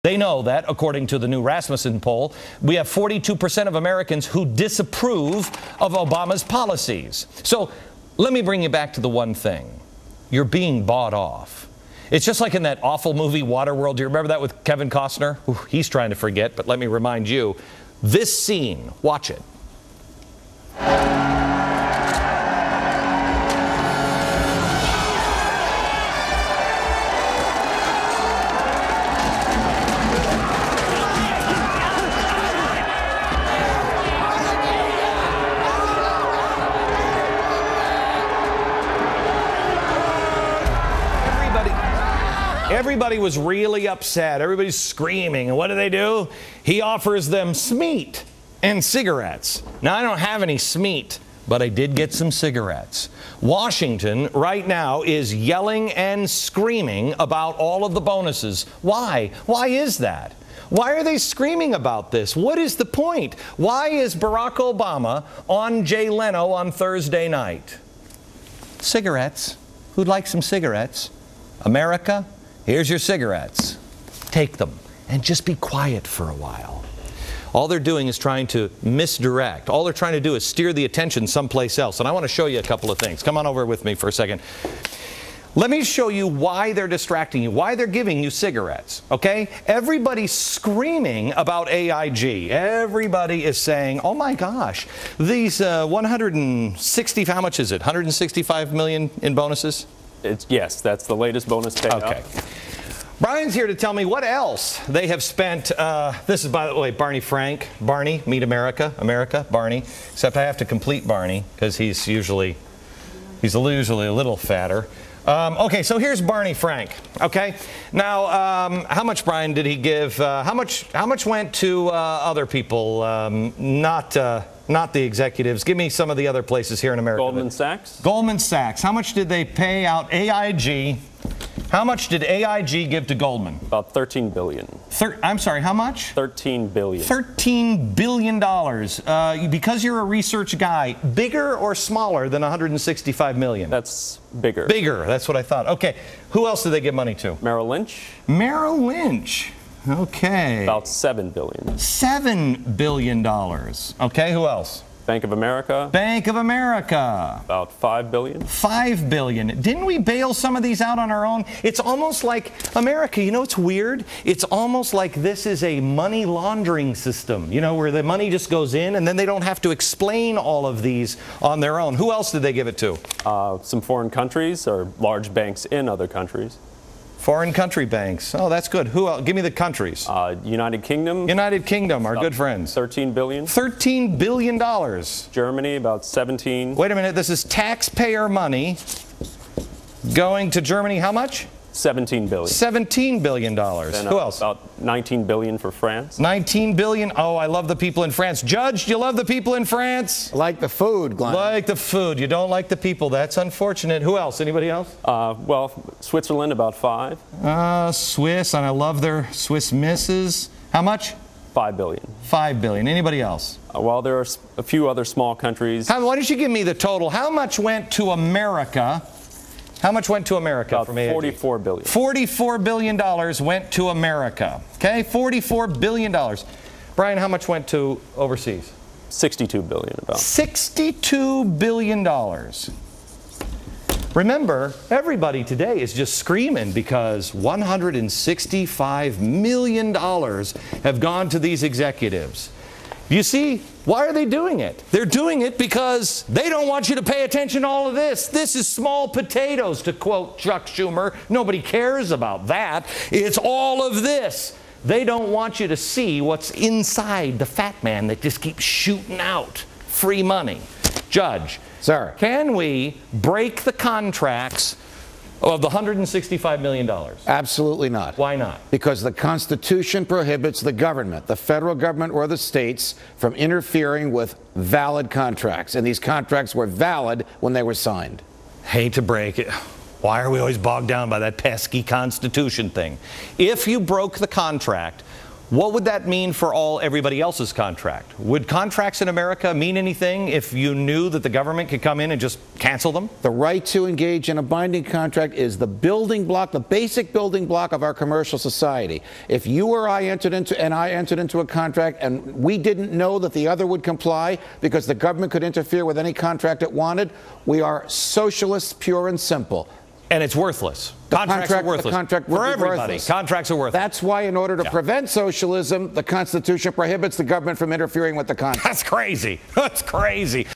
They know that, according to the new Rasmussen poll, we have 42% of Americans who disapprove of Obama's policies. So let me bring you back to the one thing. You're being bought off. It's just like in that awful movie, Waterworld. Do you remember that with Kevin Costner? Ooh, he's trying to forget, but let me remind you. This scene, watch it. Everybody was really upset. Everybody's screaming. And what do? He offers them smeat and cigarettes. Now, I don't have any smeat, but I did get some cigarettes. Washington right now is yelling and screaming about all of the bonuses. Why? Why is that? Why are they screaming about this? What is the point? Why is Barack Obama on Jay Leno on Thursday night? Cigarettes. Who'd like some cigarettes? America? Here's your cigarettes. Take them and just be quiet for a while. All they're doing is trying to misdirect. All they're trying to do is steer the attention someplace else. And I want to show you a couple of things. Come on over with me for a second. Let me show you why they're distracting you, why they're giving you cigarettes, okay? Everybody's screaming about AIG. Everybody is saying, oh my gosh, these 160, how much is it? 165 million in bonuses? Yes, that's the latest bonus payout. Okay. Brian's here to tell me what else they have spent. This is, by the way, Barney Frank. Barney, meet America. America, Barney. Except I have to complete Barney because he's usually a little fatter. Okay, so here's Barney Frank. Okay, now how much, Brian, did he give? How much went to other people? Not the executives. Give me some of the other places here in America. Goldman Sachs. Goldman Sachs. How much did they pay out? AIG. How much did AIG give to Goldman? About $13 billion. I'm sorry, how much? $13 billion. $13 billion. Because you're a research guy, bigger or smaller than $165 million? That's bigger. Bigger, that's what I thought. Okay, who else did they give money to? Merrill Lynch. Merrill Lynch. Okay. About $7 billion. $7 billion. Okay, who else? Bank of America. Bank of America. About $5 billion. $5 billion. Didn't we bail some of these out on our own? It's almost like America, you know, it's weird. It's almost like this is a money laundering system, you know, where the money just goes in and then they don't have to explain all of these on their own. Who else did they give it to? Some foreign countries or large banks in other countries. Foreign country banks. Oh, that's good. Who else? Give me the countries. United Kingdom. United Kingdom, our good friends. $13 billion. $13 billion. Germany, about 17. Wait a minute. This is taxpayer money going to Germany. How much? $17 billion. $17 billion. Who else? About $19 billion for France. $19 billion. Oh, I love the people in France. Judge, do you love the people in France? I like the food, Glenn. Like the food. You don't like the people. That's unfortunate. Who else? Anybody else? Well, Switzerland, about $5. Swiss, and I love their Swiss misses. How much? $5 billion. $5 billion. Anybody else? Well, there are a few other small countries. Why don't you give me the total? How much went to America? How much went to America about from AIG? $44 billion. $44 billion went to America. Okay, $44 billion. Brian, how much went to overseas? $62 billion about. $62 billion. Remember, everybody today is just screaming because $165 million have gone to these executives. You see, why are they doing it? They're doing it because they don't want you to pay attention to all of this. This is small potatoes, to quote Chuck Schumer. Nobody cares about that. It's all of this. They don't want you to see what's inside the fat man that just keeps shooting out free money. Judge, sir, can we break the contracts of the $165 million? Absolutely not. Why not? Because the Constitution prohibits the government, the federal government or the states, from interfering with valid contracts. And these contracts were valid when they were signed. Hate to break it. Why are we always bogged down by that pesky Constitution thing? If you broke the contract, what would that mean for everybody else's contract? Would contracts in America mean anything if you knew that the government could come in and just cancel them? The right to engage in a binding contract is the building block, the basic building block of our commercial society. If you or I entered into a contract and we didn't know that the other would comply because the government could interfere with any contract it wanted, we are socialists, pure and simple. And it's worthless. Contracts are worthless. The contract for everybody. worthless. Contracts are worthless. That's why, in order to prevent socialism, the Constitution prohibits the government from interfering with the contract. That's crazy. That's crazy.